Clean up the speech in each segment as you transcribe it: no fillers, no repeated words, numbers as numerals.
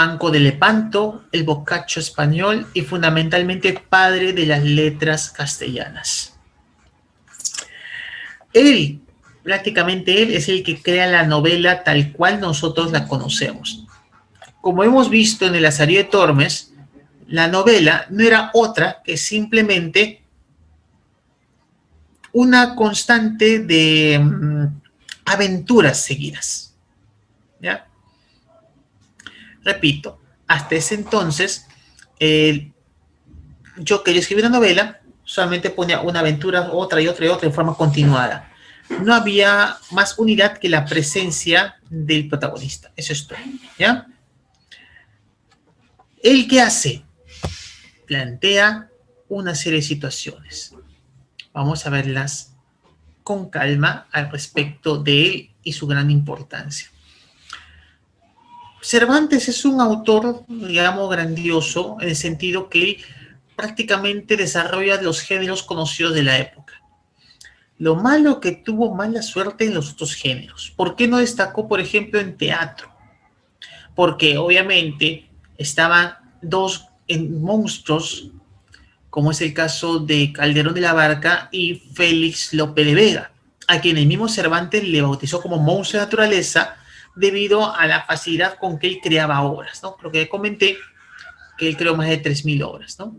Manco de Lepanto, el Boccaccio español y fundamentalmente padre de las letras castellanas. Él, prácticamente él, es el que crea la novela tal cual nosotros la conocemos. Como hemos visto en el Lazarillo de Tormes, la novela no era otra que simplemente una constante de aventuras seguidas. ¿Ya? Repito, hasta ese entonces, yo quería escribir una novela, solamente ponía una aventura, otra y otra y otra en forma continuada. No había más unidad que la presencia del protagonista. Eso es todo. ¿Ya? ¿El qué hace? Plantea una serie de situaciones. Vamos a verlas con calma al respecto de él y su gran importancia. Cervantes es un autor, digamos, grandioso, en el sentido que él prácticamente desarrolla los géneros conocidos de la época. Lo malo que tuvo mala suerte en los otros géneros. ¿Por qué no destacó, por ejemplo, en teatro? Porque obviamente estaban dos monstruos, como es el caso de Calderón de la Barca y Félix Lope de Vega, a quien el mismo Cervantes le bautizó como monstruo de naturaleza debido a la facilidad con que él creaba obras, ¿no? Creo que comenté que él creó más de 3.000 obras, ¿no?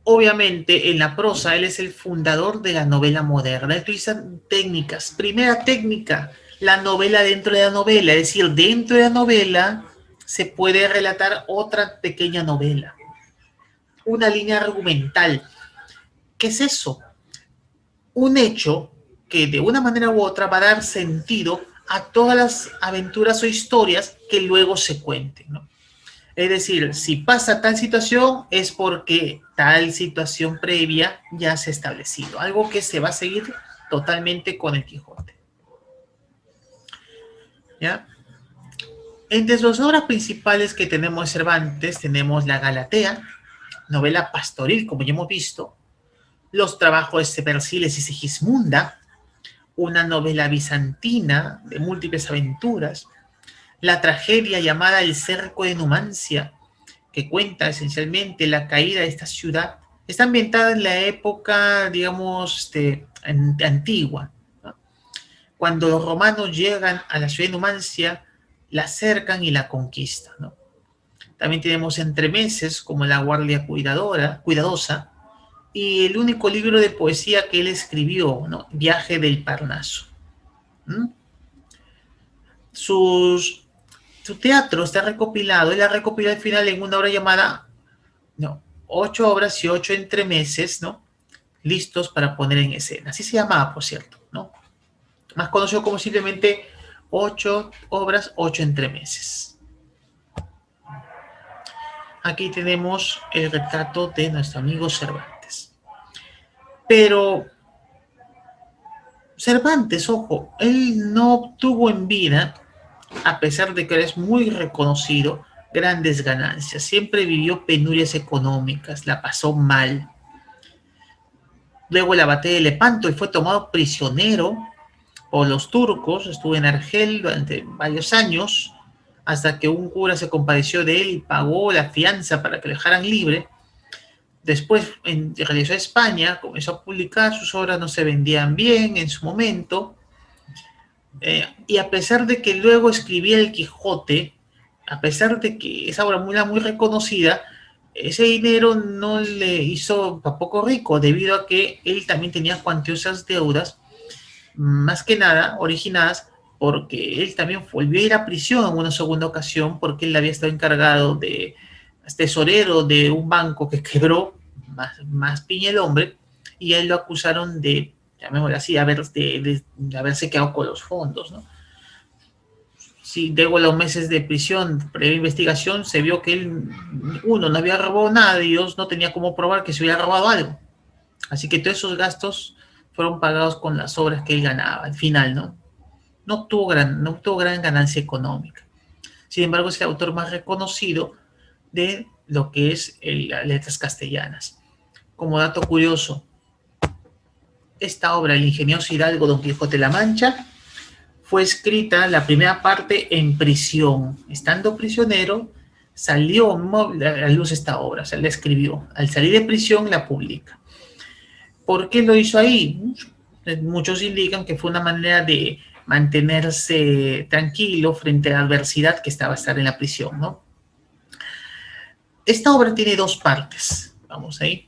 Obviamente, en la prosa, él es el fundador de la novela moderna. Él utiliza técnicas. Primera técnica, la novela dentro de la novela. Es decir, dentro de la novela se puede relatar otra pequeña novela. Una línea argumental. ¿Qué es eso? Un hecho que de una manera u otra va a dar sentido a todas las aventuras o historias que luego se cuenten, ¿no? Es decir, si pasa tal situación es porque tal situación previa ya se ha establecido. Algo que se va a seguir totalmente con el Quijote. ¿Ya? Entre las obras principales que tenemos de Cervantes tenemos la Galatea, novela pastoril, como ya hemos visto, los trabajos de Persiles y Sigismunda, una novela bizantina de múltiples aventuras, la tragedia llamada El cerco de Numancia, que cuenta esencialmente la caída de esta ciudad. Está ambientada en la época, digamos, antigua, ¿no? Cuando los romanos llegan a la ciudad de Numancia, la cercan y la conquistan, ¿no? También tenemos entremeses como La Guardia Cuidadosa y el único libro de poesía que él escribió, ¿no? Viaje del Parnaso. ¿Mm? Su teatro está recopilado, él ha recopilado al final en una obra llamada, no, 8 obras y 8 entremeses, ¿no? Listos para poner en escena. Así se llamaba, por cierto, ¿no? Más conocido como simplemente 8 obras, 8 entremeses. Aquí tenemos el retrato de nuestro amigo Cervantes. Pero Cervantes, ojo, él no obtuvo en vida, a pesar de que es muy reconocido, grandes ganancias. Siempre vivió penurias económicas, la pasó mal. Luego la batalla de Lepanto y fue tomado prisionero por los turcos. Estuvo en Argel durante varios años, hasta que un cura se compadeció de él y pagó la fianza para que lo dejaran libre. Después regresó a España, comenzó a publicar, sus obras no se vendían bien en su momento. Y a pesar de que luego escribía El Quijote, a pesar de que esa obra era muy reconocida, ese dinero no le hizo tampoco rico, debido a que él también tenía cuantiosas deudas, más que nada originadas porque él también volvió a ir a prisión en una segunda ocasión porque él había estado encargado de tesorero de un banco que quebró, más piña el hombre, y a él lo acusaron de, llamémoslo así, de haberse quedado con los fondos, ¿no? Sí, luego de los meses de prisión, previa investigación, se vio que él, uno, no había robado nada y dos, no tenía cómo probar que se hubiera robado algo. Así que todos esos gastos fueron pagados con las obras que él ganaba, al final, ¿no? No tuvo gran ganancia económica. Sin embargo, es el autor más reconocido de lo que es las letras castellanas. Como dato curioso, esta obra, El ingenioso Hidalgo Don Quijote de la Mancha, fue escrita la primera parte en prisión. Estando prisionero, salió a la luz esta obra, o sea, la escribió. Al salir de prisión, la publica. ¿Por qué lo hizo ahí? Muchos indican que fue una manera de mantenerse tranquilo frente a la adversidad que estaba estar en la prisión, ¿no? Esta obra tiene dos partes. Vamos ahí.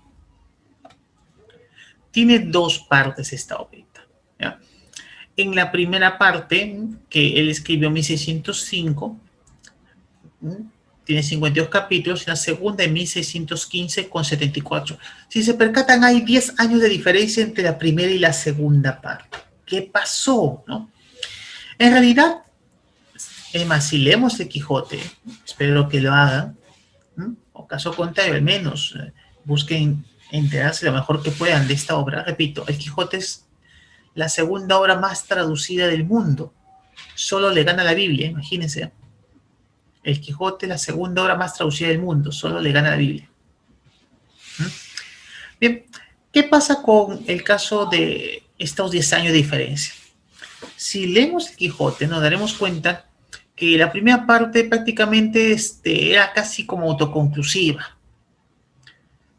Tiene dos partes esta obra, ¿ya? En la primera parte, que él escribió en 1605, tiene 52 capítulos, y la segunda en 1615 con 74. Si se percatan, hay 10 años de diferencia entre la primera y la segunda parte. ¿Qué pasó, no? En realidad, es más, si leemos el Quijote, espero que lo hagan, o caso contrario, al menos busquen enterarse lo mejor que puedan de esta obra. Repito, el Quijote es la segunda obra más traducida del mundo. Solo le gana la Biblia, imagínense. El Quijote es la segunda obra más traducida del mundo. Solo le gana la Biblia. Bien, ¿qué pasa con el caso de estos 10 años de diferencia? Si leemos el Quijote, nos daremos cuenta que la primera parte prácticamente era casi como autoconclusiva.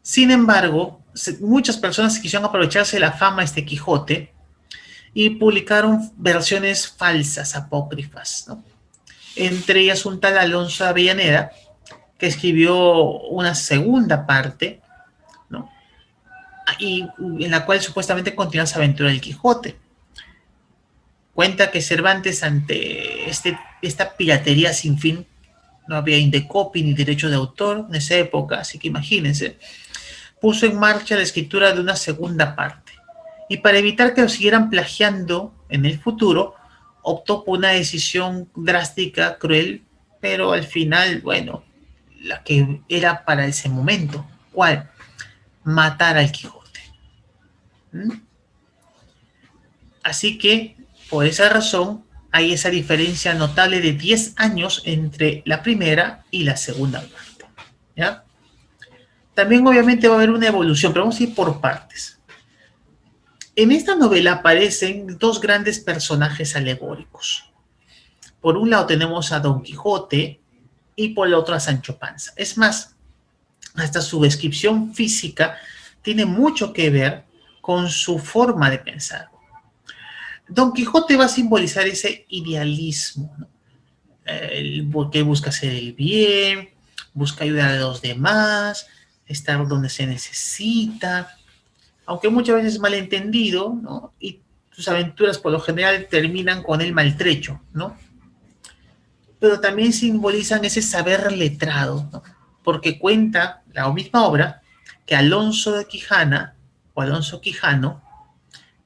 Sin embargo, muchas personas quisieron aprovecharse de la fama de este Quijote y publicaron versiones falsas, apócrifas, ¿no? Entre ellas un tal Alonso de Avellaneda, que escribió una segunda parte, ¿no? Y en la cual supuestamente continúa esa aventura del Quijote. Cuenta que Cervantes, ante esta piratería sin fin, no había indecopy ni derecho de autor en esa época, así que imagínense, puso en marcha la escritura de una segunda parte. Y para evitar que lo siguieran plagiando en el futuro, optó por una decisión drástica, cruel, pero al final, bueno, la que era para ese momento. ¿Cuál? Matar al Quijote. Así que, por esa razón, hay esa diferencia notable de 10 años entre la primera y la segunda parte, ¿ya? También obviamente va a haber una evolución, pero vamos a ir por partes. En esta novela aparecen dos grandes personajes alegóricos. Por un lado tenemos a Don Quijote y por el otro a Sancho Panza. Es más, hasta su descripción física tiene mucho que ver con su forma de pensar. Don Quijote va a simbolizar ese idealismo, ¿no? Que busca hacer el bien, busca ayudar a los demás, estar donde se necesita, aunque muchas veces es malentendido, ¿no? Y sus aventuras por lo general terminan con el maltrecho, ¿no? Pero también simbolizan ese saber letrado, ¿no? Porque cuenta la misma obra que Alonso de Quijana, o Alonso Quijano,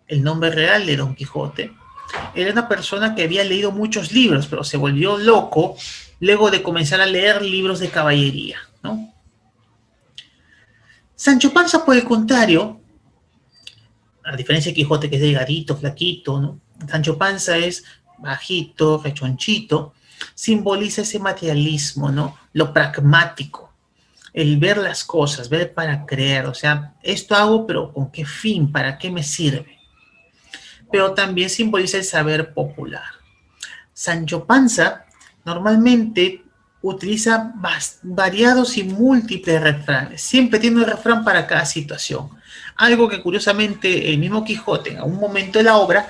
el nombre real de Don Quijote, era una persona que había leído muchos libros, pero se volvió loco luego de comenzar a leer libros de caballería, ¿no? Sancho Panza, por el contrario, a diferencia de Quijote, que es delgadito, flaquito, ¿no? Sancho Panza es bajito, rechonchito, simboliza ese materialismo, ¿no? Lo pragmático, el ver las cosas, ver para creer, o sea, esto hago, pero ¿con qué fin? ¿Para qué me sirve? Pero también simboliza el saber popular. Sancho Panza normalmente utiliza variados y múltiples refranes. Siempre tiene un refrán para cada situación. Algo que curiosamente el mismo Quijote en un momento de la obra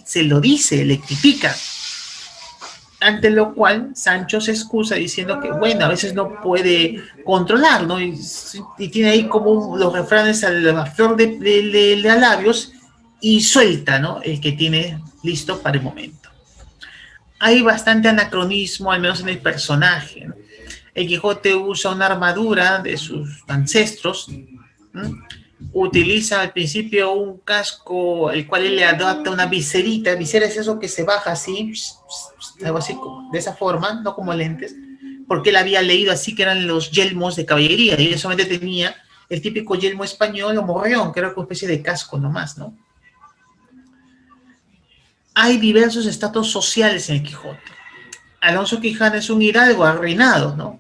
se lo dice, le tipica. Ante lo cual Sancho se excusa diciendo que, bueno, a veces no puede controlar, ¿no? Y tiene ahí como los refranes a la flor de labios y suelta, ¿no? El que tiene listo para el momento. Hay bastante anacronismo, al menos en el personaje, ¿no? El Quijote usa una armadura de sus ancestros, ¿no? Utiliza al principio un casco, el cual él le adapta una viserita. Visera es eso que se baja así, algo así, de esa forma, no como lentes, porque él había leído así que eran los yelmos de caballería, y él solamente tenía el típico yelmo español o morreón, que era una especie de casco nomás, ¿no? Hay diversos estratos sociales en el Quijote. Alonso Quijano es un hidalgo arruinado, ¿no?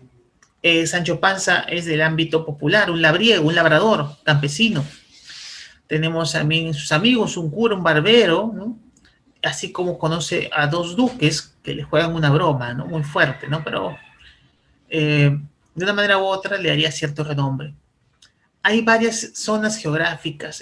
Sancho Panza es del ámbito popular, un labriego, un labrador, campesino. Tenemos también sus amigos, un cura, un barbero, ¿no? así como conoce a dos duques que le juegan una broma, ¿no? Muy fuerte, ¿no? Pero de una manera u otra le haría cierto renombre. Hay varias zonas geográficas.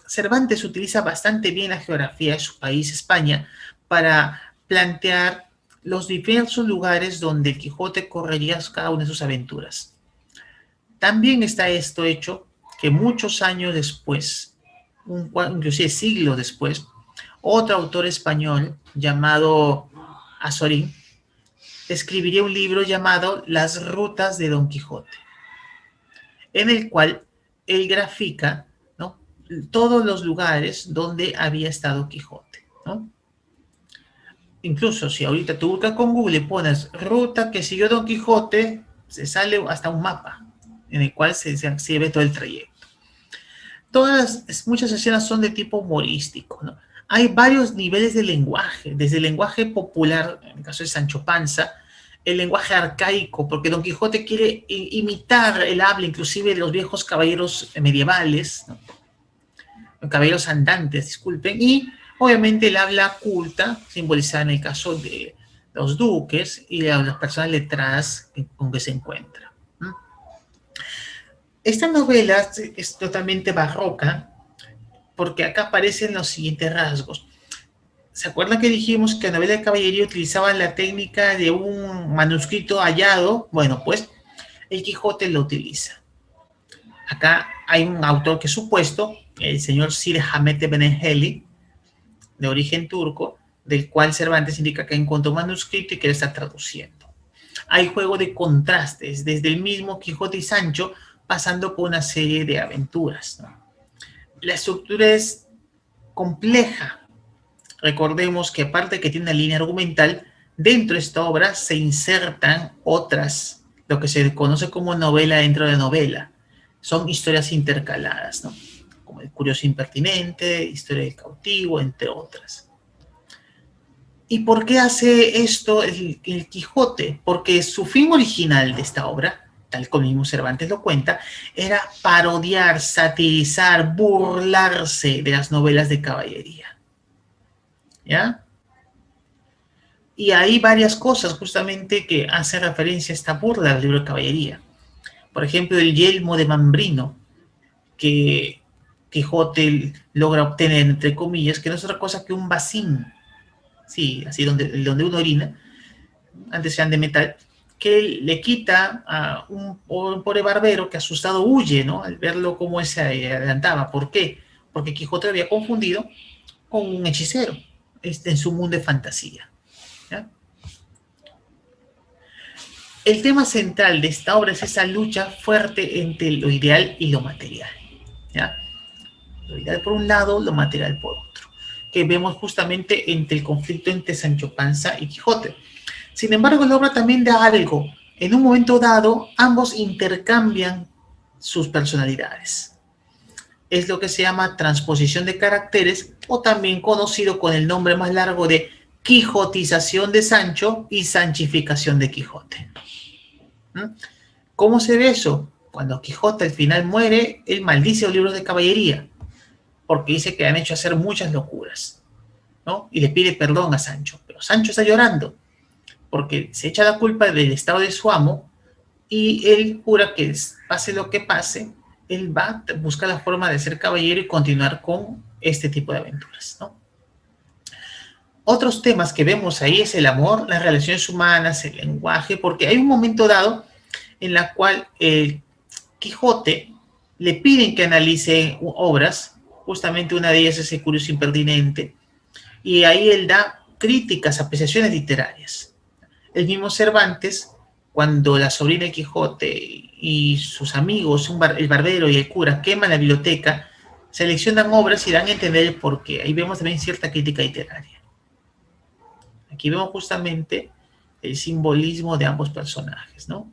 Cervantes utiliza bastante bien la geografía de su país, España, para plantear los diversos lugares donde el Quijote correría cada una de sus aventuras. También está esto hecho que muchos años después, inclusive siglos después, otro autor español llamado Azorín escribiría un libro llamado Las Rutas de Don Quijote, en el cual él grafica, ¿no?, todos los lugares donde había estado Quijote, ¿no? Incluso si ahorita tú buscas con Google y pones ruta que siguió Don Quijote, se sale hasta un mapa en el cual se ve todo el trayecto. Muchas escenas son de tipo humorístico, ¿no? Hay varios niveles de lenguaje, desde el lenguaje popular, en el caso de Sancho Panza, el lenguaje arcaico, porque Don Quijote quiere imitar el habla inclusive de los viejos caballeros medievales, ¿no?, caballeros andantes, disculpen, y obviamente el habla culta, simbolizada en el caso de los duques y de las personas letradas con que se encuentra. Esta novela es totalmente barroca porque acá aparecen los siguientes rasgos. ¿Se acuerdan que dijimos que la novela de caballería utilizaba la técnica de un manuscrito hallado? Bueno, pues el Quijote lo utiliza. Acá hay un autor que es supuesto, el señor Cide Hamete Benengeli, de origen turco, del cual Cervantes indica que encontró un manuscrito y que lo está traduciendo. Hay juego de contrastes, desde el mismo Quijote y Sancho, pasando por una serie de aventuras, ¿no? La estructura es compleja. Recordemos que aparte que tiene una línea argumental, dentro de esta obra se insertan otras, lo que se conoce como novela dentro de novela. Son historias intercaladas, ¿no?, como El curioso impertinente, Historia del cautivo, entre otras. ¿Y por qué hace esto el Quijote? Porque su fin original de esta obra, tal como mismo Cervantes lo cuenta, era parodiar, satirizar, burlarse de las novelas de caballería, ¿ya? Y hay varias cosas justamente que hacen referencia a esta burla del libro de caballería. Por ejemplo, el yelmo de Mambrino, que Quijote logra obtener, entre comillas, que no es otra cosa que un bacín, sí, así donde uno orina, antes eran de metal, que le quita a un pobre barbero que asustado huye, ¿no?, al verlo cómo se adelantaba. ¿Por qué? Porque Quijote lo había confundido con un hechicero en su mundo de fantasía, ¿ya? El tema central de esta obra es esa lucha fuerte entre lo ideal y lo material, ¿ya? Lo ideal por un lado, lo material por otro, que vemos justamente entre el conflicto entre Sancho Panza y Quijote. Sin embargo, la obra también da algo. En un momento dado, ambos intercambian sus personalidades. Es lo que se llama transposición de caracteres, o también conocido con el nombre más largo de quijotización de Sancho y sanchificación de Quijote. ¿Cómo se ve eso? Cuando Quijote al final muere, él maldice los libros de caballería, porque dice que han hecho hacer muchas locuras, ¿no? Y le pide perdón a Sancho, pero Sancho está llorando, porque se echa la culpa del estado de su amo, y él jura que pase lo que pase, él va a buscar la forma de ser caballero y continuar con este tipo de aventuras, ¿no? Otros temas que vemos ahí es el amor, las relaciones humanas, el lenguaje, porque hay un momento dado en la cual el Quijote le piden que analice obras, justamente una de ellas es El curioso impertinente, y ahí él da críticas, apreciaciones literarias. El mismo Cervantes, cuando la sobrina de Quijote y sus amigos, el barbero y el cura, queman la biblioteca, seleccionan obras y dan a entender el porqué. Ahí vemos también cierta crítica literaria. Aquí vemos justamente el simbolismo de ambos personajes, ¿no?